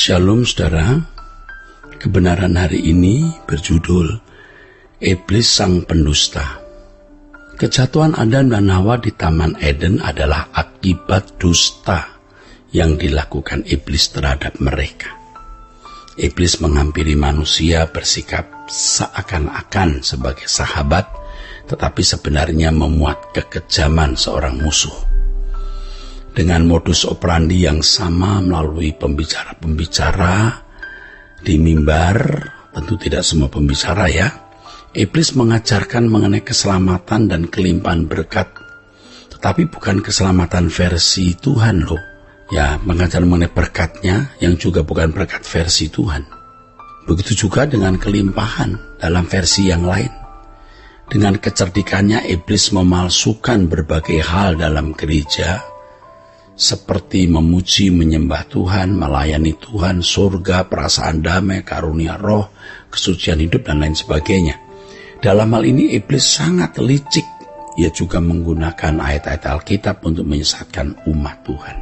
Shalom saudara, kebenaran hari ini berjudul Iblis Sang Pendusta. Kejatuhan Adam dan Hawa di Taman Eden adalah akibat dusta yang dilakukan iblis terhadap mereka. Iblis menghampiri manusia bersikap seakan-akan sebagai sahabat, tetapi sebenarnya memuat kekejaman seorang musuh. Dengan modus operandi yang sama melalui pembicara-pembicara di mimbar, tentu tidak semua pembicara ya, iblis mengajarkan mengenai keselamatan dan kelimpahan berkat, tetapi bukan keselamatan versi Tuhan loh. Ya, mengajar mengenai berkatnya yang juga bukan berkat versi Tuhan. Begitu juga dengan kelimpahan dalam versi yang lain. Dengan kecerdikannya iblis memalsukan berbagai hal dalam gereja, seperti memuji, menyembah Tuhan, melayani Tuhan, surga, perasaan damai, karunia roh, kesucian hidup, dan lain sebagainya. Dalam hal ini iblis sangat licik. Ia juga menggunakan ayat-ayat Alkitab untuk menyesatkan umat Tuhan,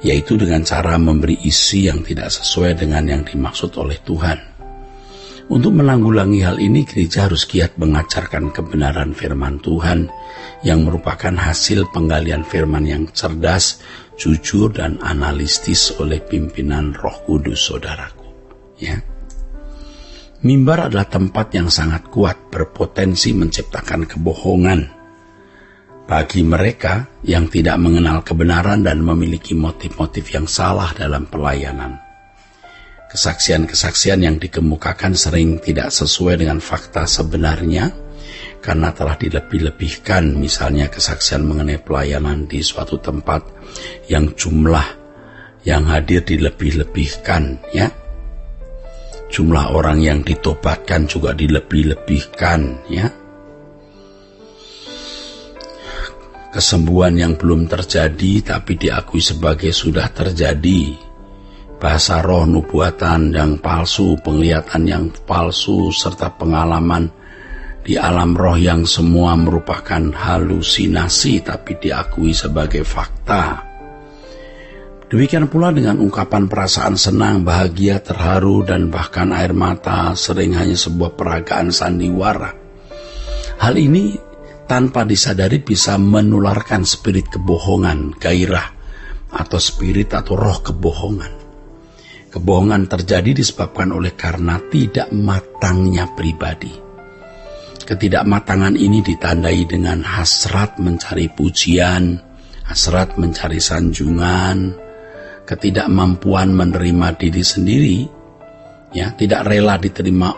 yaitu dengan cara memberi isi yang tidak sesuai dengan yang dimaksud oleh Tuhan. Untuk menanggulangi hal ini, gereja harus giat mengajarkan kebenaran firman Tuhan yang merupakan hasil penggalian firman yang cerdas, jujur, dan analitis oleh pimpinan Roh Kudus, saudaraku. Ya. Mimbar adalah tempat yang sangat kuat, berpotensi menciptakan kebohongan bagi mereka yang tidak mengenal kebenaran dan memiliki motif-motif yang salah dalam pelayanan. Kesaksian-kesaksian yang dikemukakan sering tidak sesuai dengan fakta sebenarnya karena telah dilebih-lebihkan, misalnya kesaksian mengenai pelayanan di suatu tempat yang jumlah yang hadir dilebih-lebihkan, ya. Jumlah orang yang ditobatkan juga dilebih-lebihkan, ya. Kesembuhan yang belum terjadi tapi diakui sebagai sudah terjadi. Bahasa roh, nubuatan yang palsu, penglihatan yang palsu, serta pengalaman di alam roh yang semua merupakan halusinasi tapi diakui sebagai fakta. Demikian pula dengan ungkapan perasaan senang, bahagia, terharu, dan bahkan air mata sering hanya sebuah peragaan sandiwara. Hal ini tanpa disadari bisa menularkan spirit kebohongan, gairah, atau spirit atau roh kebohongan. Kebohongan terjadi disebabkan oleh karena tidak matangnya pribadi. Ketidakmatangan ini ditandai dengan hasrat mencari pujian, hasrat mencari sanjungan, ketidakmampuan menerima diri sendiri, ya, tidak rela diterima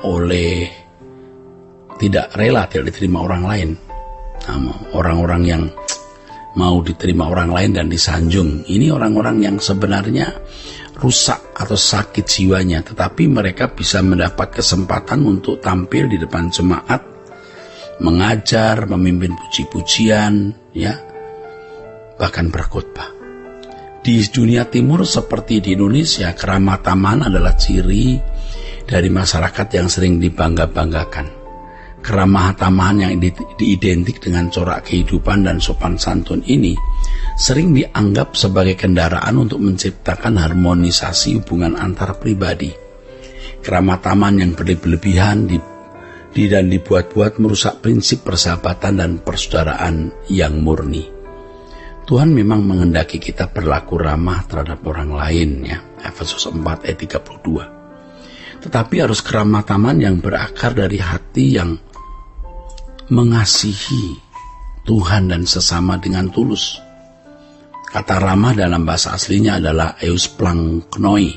orang lain. Orang-orang yang mau diterima orang lain dan disanjung, ini orang-orang yang sebenarnya rusak atau sakit jiwanya, tetapi mereka bisa mendapat kesempatan untuk tampil di depan jemaat, mengajar, memimpin puji-pujian, ya, bahkan berkhotbah. Di dunia timur seperti di Indonesia, keramataman adalah ciri dari masyarakat yang sering dibangga-banggakan. Keramah-tamahan yang diidentik dengan corak kehidupan dan sopan santun ini sering dianggap sebagai kendaraan untuk menciptakan harmonisasi hubungan antar pribadi. Keramah-tamahan yang berlebihan dan dibuat-buat merusak prinsip persahabatan dan persaudaraan yang murni. Tuhan memang menghendaki kita berlaku ramah terhadap orang lain, ya, Efesus 4 ayat 32. Tetapi harus keramah-tamahan yang berakar dari hati yang mengasihi Tuhan dan sesama dengan tulus. Kata ramah dalam bahasa aslinya adalah eusplangnoi,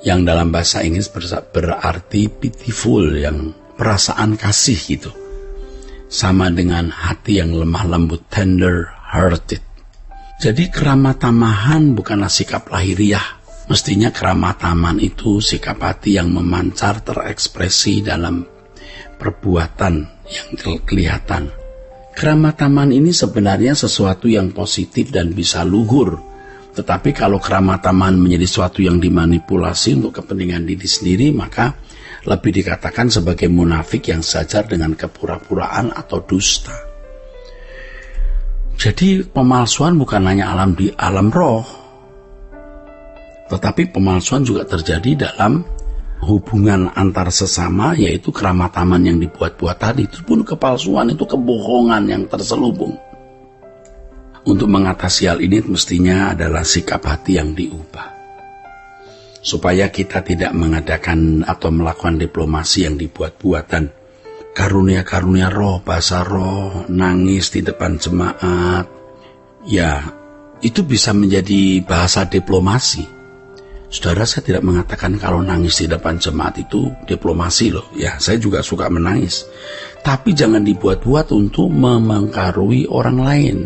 yang dalam bahasa Inggris berarti pitiful, yang perasaan kasih gitu. Sama dengan hati yang lemah lembut, tender hearted. Jadi keramah-tamahan bukanlah sikap lahiriah. Mestinya keramah-tamahan itu sikap hati yang memancar, terekspresi dalam perbuatan yang kelihatan. Keramah-tamahan ini sebenarnya sesuatu yang positif dan bisa luhur. Tetapi kalau keramah-tamahan menjadi sesuatu yang dimanipulasi untuk kepentingan diri sendiri, maka lebih dikatakan sebagai munafik yang sejajar dengan kepura-puraan atau dusta. Jadi pemalsuan bukan hanya di alam roh, Tetapi pemalsuan juga terjadi dalam hubungan antar sesama, yaitu keramataman yang dibuat-buat tadi. Itu pun kepalsuan, itu kebohongan yang terselubung. Untuk mengatasi hal ini mestinya adalah sikap hati yang diubah, supaya kita tidak mengadakan atau melakukan diplomasi yang dibuat-buat. Dan karunia-karunia roh, bahasa roh, nangis di depan jemaat, ya itu bisa menjadi bahasa diplomasi. Saudara, saya tidak mengatakan kalau nangis di depan jemaat itu diplomasi loh. Ya, saya juga suka menangis. Tapi jangan dibuat-buat untuk memengkarui orang lain.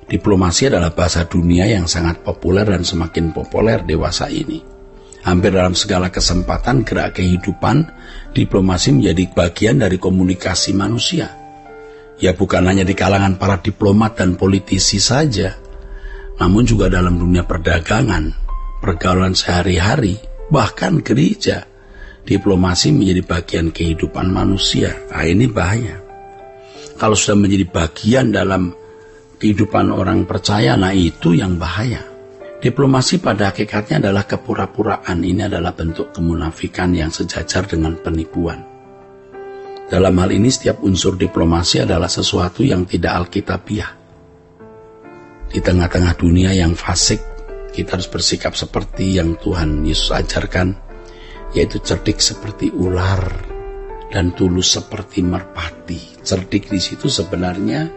Diplomasi adalah bahasa dunia yang sangat populer dan semakin populer dewasa ini. Hampir dalam segala kesempatan gerak kehidupan, diplomasi menjadi bagian dari komunikasi manusia. Ya, bukan hanya di kalangan para diplomat dan politisi saja, namun juga dalam dunia perdagangan, pergaulan sehari-hari, bahkan gereja. Diplomasi menjadi bagian kehidupan manusia. Nah, ini bahaya. Kalau sudah menjadi bagian dalam kehidupan orang percaya, nah itu yang bahaya. Diplomasi pada hakikatnya adalah kepura-puraan. Ini adalah bentuk kemunafikan yang sejajar dengan penipuan. Dalam hal ini setiap unsur diplomasi adalah sesuatu yang tidak alkitabiah. Di tengah-tengah dunia yang fasik, kita harus bersikap seperti yang Tuhan Yesus ajarkan, yaitu cerdik seperti ular dan tulus seperti merpati. Cerdik di situ sebenarnya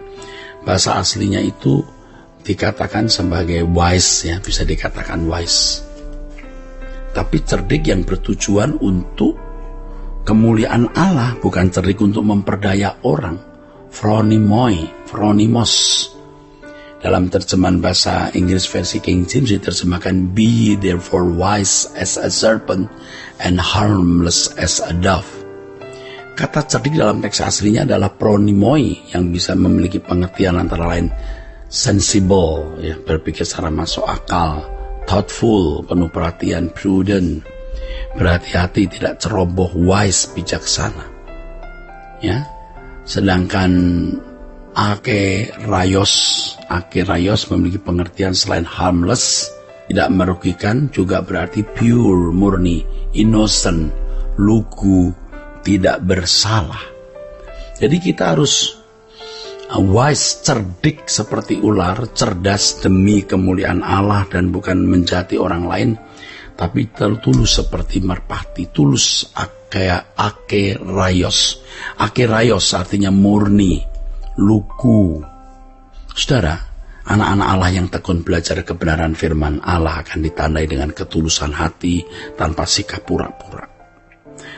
bahasa aslinya itu dikatakan sebagai wise, ya, bisa dikatakan wise. Tapi cerdik yang bertujuan untuk kemuliaan Allah, bukan cerdik untuk memperdaya orang. Phronimos. Dalam terjemahan bahasa Inggris versi King James diterjemahkan, be therefore wise as a serpent and harmless as a dove. Kata cerdik dalam teks aslinya adalah phronimoi, yang bisa memiliki pengertian antara lain sensible, ya, berpikir secara masuk akal, thoughtful, penuh perhatian, prudent, berhati-hati, tidak ceroboh, wise, bijaksana. Ya, sedangkan akeraios memiliki pengertian selain harmless, tidak merugikan, juga berarti pure, murni, innocent, lugu, tidak bersalah. Jadi kita harus wise, cerdik seperti ular, cerdas demi kemuliaan Allah dan bukan menjati orang lain, tapi tulus seperti merpati, tulus akeraios. Akeraios artinya murni, lugu. Saudara, anak-anak Allah yang tekun belajar kebenaran firman Allah akan ditandai dengan ketulusan hati tanpa sikap pura-pura.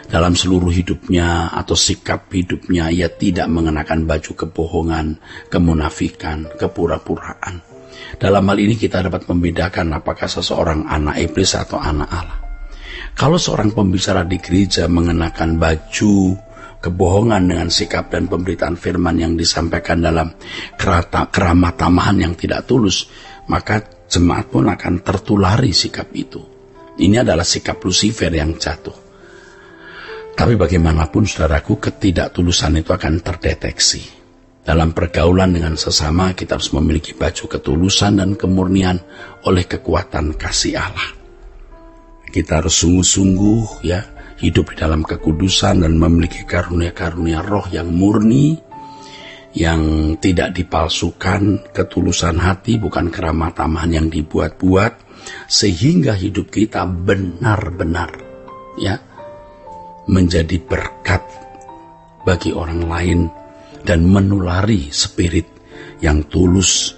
Dalam seluruh hidupnya atau sikap hidupnya, ia tidak mengenakan baju kebohongan, kemunafikan, kepura-puraan. Dalam hal ini kita dapat membedakan apakah seseorang anak iblis atau anak Allah. Kalau seorang pembicara di gereja mengenakan baju kebohongan dengan sikap dan pemberitaan firman yang disampaikan dalam keramah tamahan yang tidak tulus, maka jemaat pun akan tertulari sikap itu. Ini adalah sikap Lucifer yang jatuh. Tapi bagaimanapun saudaraku, ketidaktulusan itu akan terdeteksi. Dalam pergaulan dengan sesama, kita harus memiliki baju ketulusan dan kemurnian oleh kekuatan kasih Allah. Kita harus sungguh-sungguh, ya, hidup di dalam kekudusan dan memiliki karunia-karunia roh yang murni, yang tidak dipalsukan, ketulusan hati, bukan keramah tamahan yang dibuat-buat, sehingga hidup kita benar-benar, ya, menjadi berkat bagi orang lain dan menulari spirit yang tulus,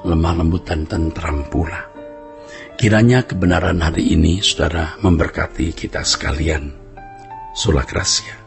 lemah lembut dan tentram pula. Kiranya kebenaran hari ini, saudara, memberkati kita sekalian. Sola Gracia.